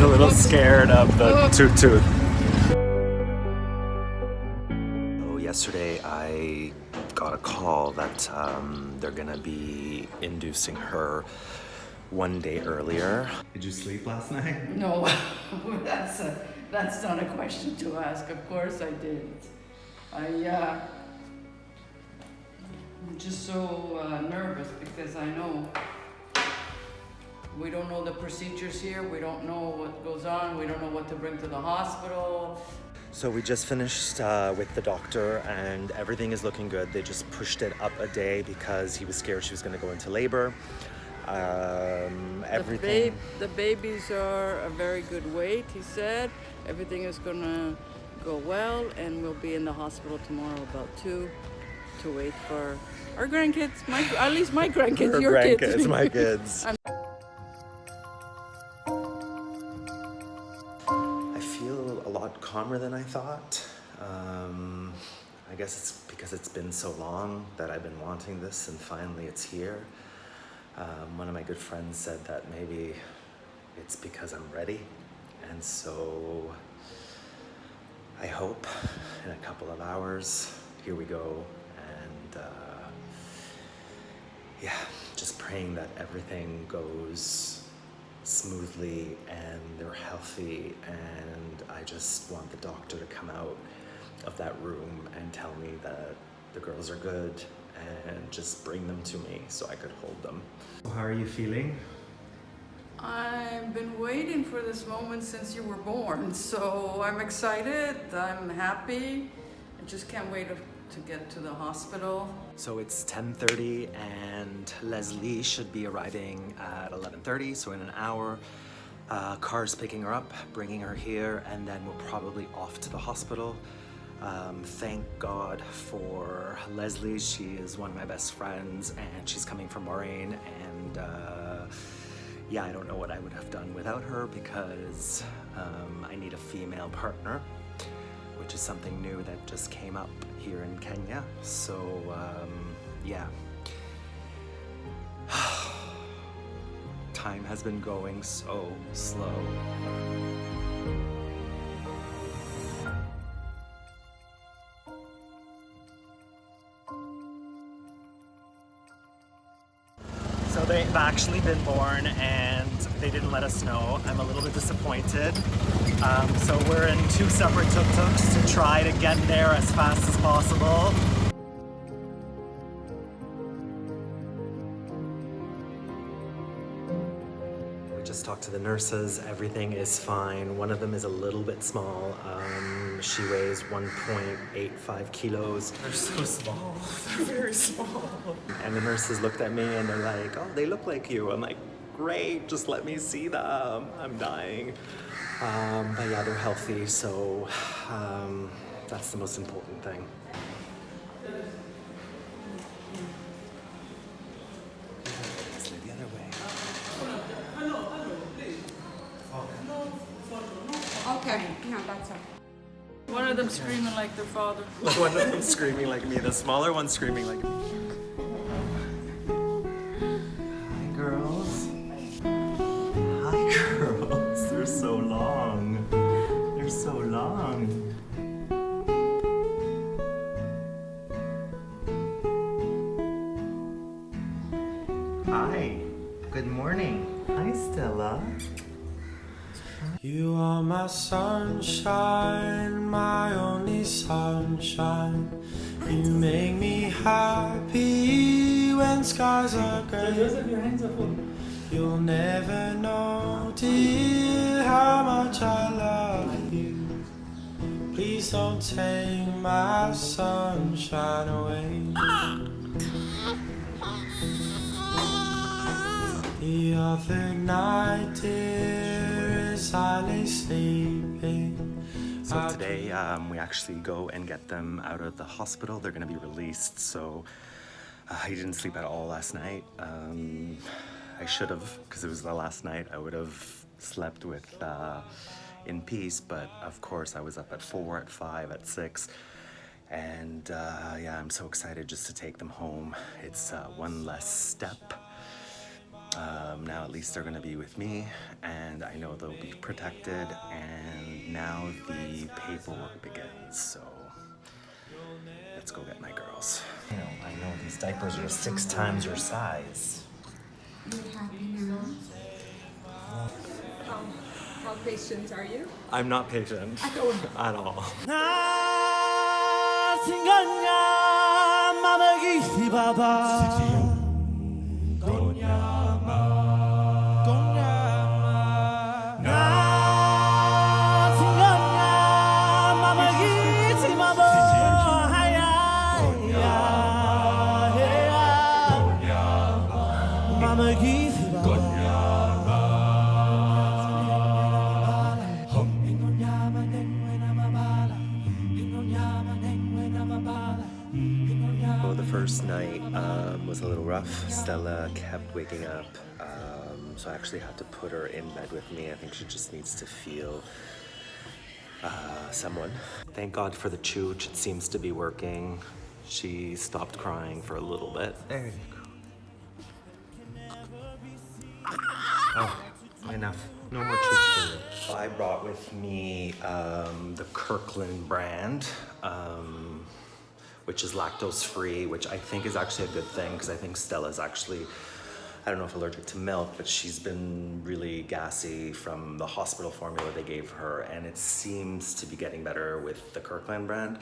a little scared of the tooth. Oh, yesterday I got a call that they're gonna be inducing her one day earlier. Did you sleep last night? No, that's not a question to ask. Of course I didn't. I'm just so nervous because I know we don't know the procedures here. We don't know what goes on. We don't know what to bring to the hospital. So we just finished with the doctor and everything is looking good. They just pushed it up a day because he was scared she was going to go into labor. Everything. The babies are a very good weight, he said. Everything is gonna go well, and we'll be in the hospital tomorrow about 2 to wait for our grandkids. At least my grandkids, Her your grandkids, kids. my kids. I feel a lot calmer than I thought. I guess it's because it's been so long that I've been wanting this, and finally it's here. One of my good friends said that maybe it's because I'm ready, and so I hope in a couple of hours, here we go, and yeah, just praying that everything goes smoothly and they're healthy, and I just want the doctor to come out of that room and tell me that the girls are good and just bring them to me so I could hold them. How are you feeling? I've been waiting for this moment since you were born, so I'm excited, I'm happy. I just can't wait to get to the hospital. So it's 10:30 and Leslie should be arriving at 11:30, so in an hour. Car's picking her up, bringing her here, and then we're probably off to the hospital. Thank God for Leslie. She is one of my best friends and she's coming from Moraine, and yeah, I don't know what I would have done without her because I need a female partner, which is something new that just came up here in Kenya. So yeah. Time has been going so slow. So they've actually been born and they didn't let us know. I'm a little bit disappointed. So we're in 2 separate tuk-tuks to try to get there as fast as possible. We just talked to the nurses. Everything is fine. One of them is a little bit small. She weighs 1.85 kilos. They're so small. They're very small. And the nurses looked at me and they're like, oh, they look like you. I'm like, great, just let me see them. I'm dying. But yeah, they're healthy, so that's the most important thing. The other way. Okay, no, that's okay. One of them screaming like their father. One of them screaming like me, the smaller one screaming like me. Hi, girls. Hi, girls. They're so long. They're so long. Hi. Good morning. Hi, Stella. You are my sunshine, my only sunshine. You make me happy when skies are gray. You'll never know, dear, how much I love you. Please don't take my sunshine away. The other night, dear, as I lay sleeping. So today we actually go and get them out of the hospital. They're gonna be released. So he didn't sleep at all last night. I should have, because it was the last night. I would have slept with in peace, but of course I was up at 4, at 5, at 6. And yeah, I'm so excited just to take them home. It's one less step Now at least they're gonna be with me, and I know they'll be protected, and now the paperwork begins, so let's go get my girls. I know these diapers are 6 times your size. You're happy now? How patient are you? I'm not patient at all. Well, the first night was a little rough. Stella kept waking up, so I actually had to put her in bed with me. I think she just needs to feel someone. Thank God for the chooch. It seems to be working. She stopped crying for a little bit. There you go. Oh, enough. No more chooch for you. I brought with me the Kirkland brand, which is lactose free, which I think is actually a good thing because I think Stella's actually, I don't know if allergic to milk, but she's been really gassy from the hospital formula they gave her, and it seems to be getting better with the Kirkland brand.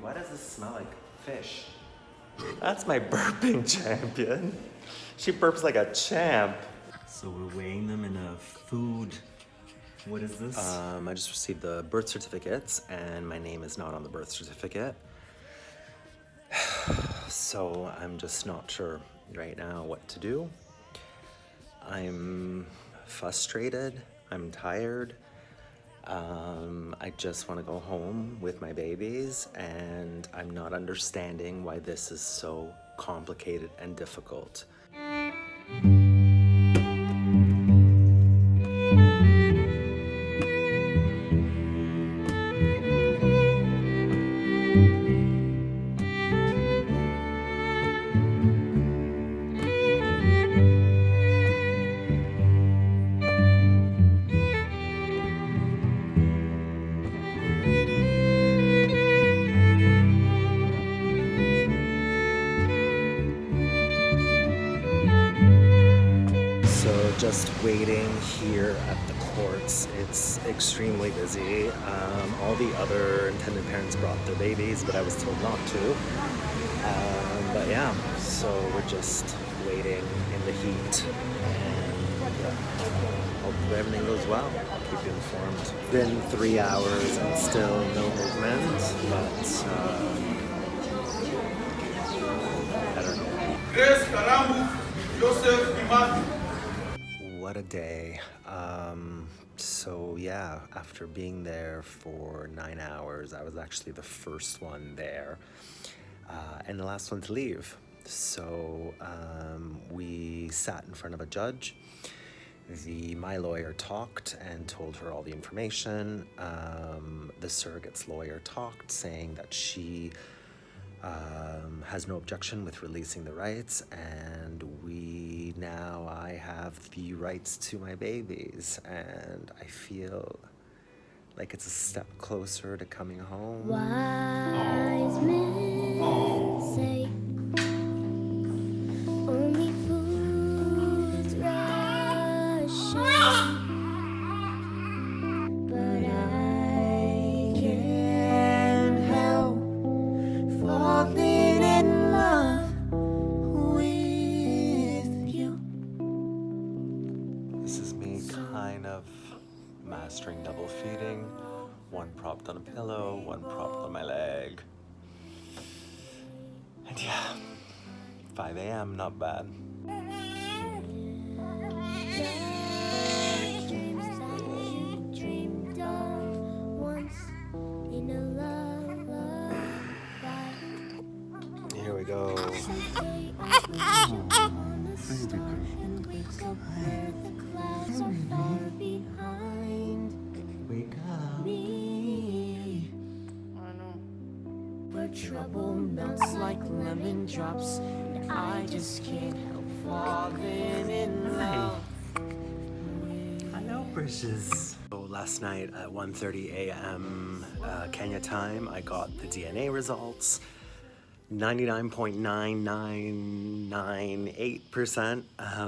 Why does this smell like fish? That's my burping champion. She burps like a champ. So we're weighing them in a food. What is this? I just received the birth certificates, and my name is not on the birth certificate. So I'm just not sure right now what to do. I'm frustrated. I'm tired. I just want to go home with my babies, and I'm not understanding why this is so complicated and difficult. Just waiting here at the courts. It's extremely busy. All the other intended parents brought their babies, but I was told not to. But yeah, so we're just waiting in the heat, and hopefully everything goes well. I'll keep you informed. Been 3 hours and still no movement, but I don't know. Grace Karamu, Joseph Imati. What a day. So yeah, after being there for 9 hours, I was actually the first one there and the last one to leave. So we sat in front of a judge. My lawyer talked and told her all the information. The surrogate's lawyer talked, saying that she has no objection with releasing the rights, and I have the rights to my babies, and I feel like it's a step closer to coming home. Wise men say only fools rush in, but I can't help falling in love with you. This is me kind of mastering double feeding. One propped on a pillow, one propped on my leg. And yeah, 5 a.m., not bad. Dreamed of once in a lullaby. Here we go. Someday I'll wish upon a star and wake up where the clouds are far behind Wake up. me. I know. Where trouble melts like lemon drops, and I just can't help falling in love. Hello, Precious. So last night at 1:30 a.m. Kenya time, I got the DNA results. 99.9998%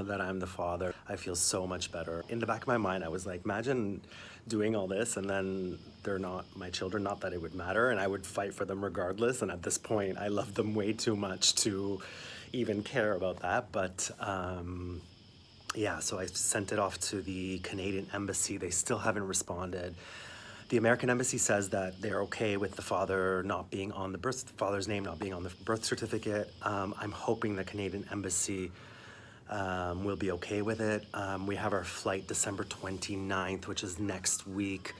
that I'm the father. I feel so much better. In the back of my mind, I was like, imagine doing all this and then they're not my children, not that it would matter, and I would fight for them regardless. And at this point, I love them way too much to even care about that. But yeah, so I sent it off to the Canadian embassy. They still haven't responded. The American embassy says that they're okay with the father not being on the father's name not being on the birth certificate. I'm hoping the Canadian embassy will be okay with it. We have our flight December 29th, which is next week.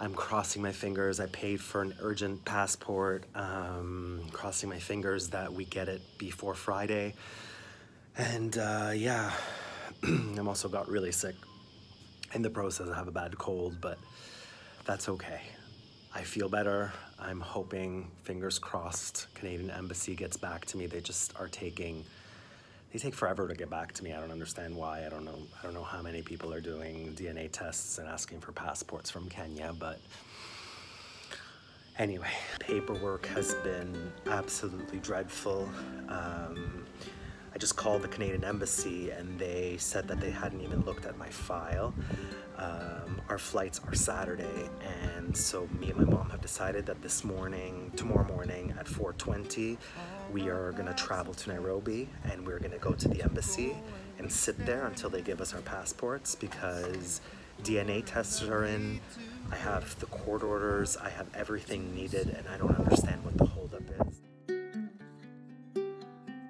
I'm crossing my fingers. I paid for an urgent passport. Crossing my fingers that we get it before Friday. And yeah, I'm also got really sick in the process. I have a bad cold, but that's okay. I feel better. I'm hoping, fingers crossed, Canadian embassy gets back to me. They just are they take forever to get back to me. I don't understand why. I don't know how many people are doing DNA tests and asking for passports from Kenya, but anyway, paperwork has been absolutely dreadful. I just called the Canadian embassy and they said that they hadn't even looked at my file. Our flights are Saturday, and so me and my mom have decided that tomorrow morning at 4:20, we are gonna travel to Nairobi and we're gonna go to the embassy and sit there until they give us our passports, because DNA tests are in, I have the court orders, I have everything needed, and I don't understand what the holdup is.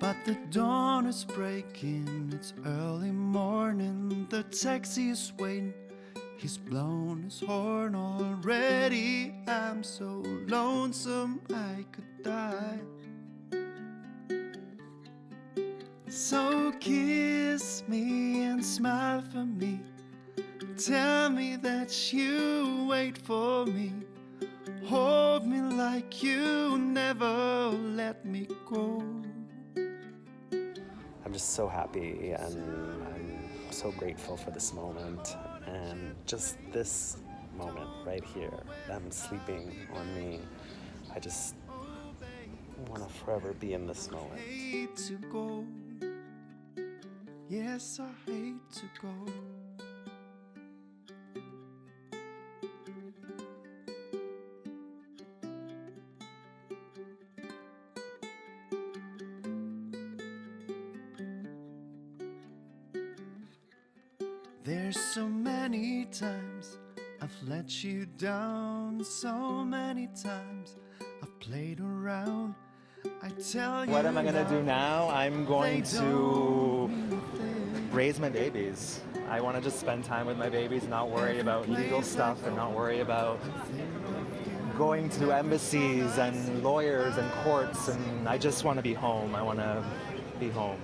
But the dawn is breaking, it's early morning, the taxi is waiting, he's blown his horn already. I'm so lonesome I could die. So kiss me and smile for me, tell me that you wait for me, hold me like you never let me go. I'm just so happy and I'm so grateful for this moment, and just this moment right here, them sleeping on me. I just want to forever be in this moment. Hate to go. Yes, I hate to go. There's so many times I've let you down, so many times I've played around. I tell you, What am I gonna do now? I'm going to raise my babies. I want to just spend time with my babies, not worry about legal stuff and not worry about going to embassies and lawyers and courts, and I just want to be home. I want to be home.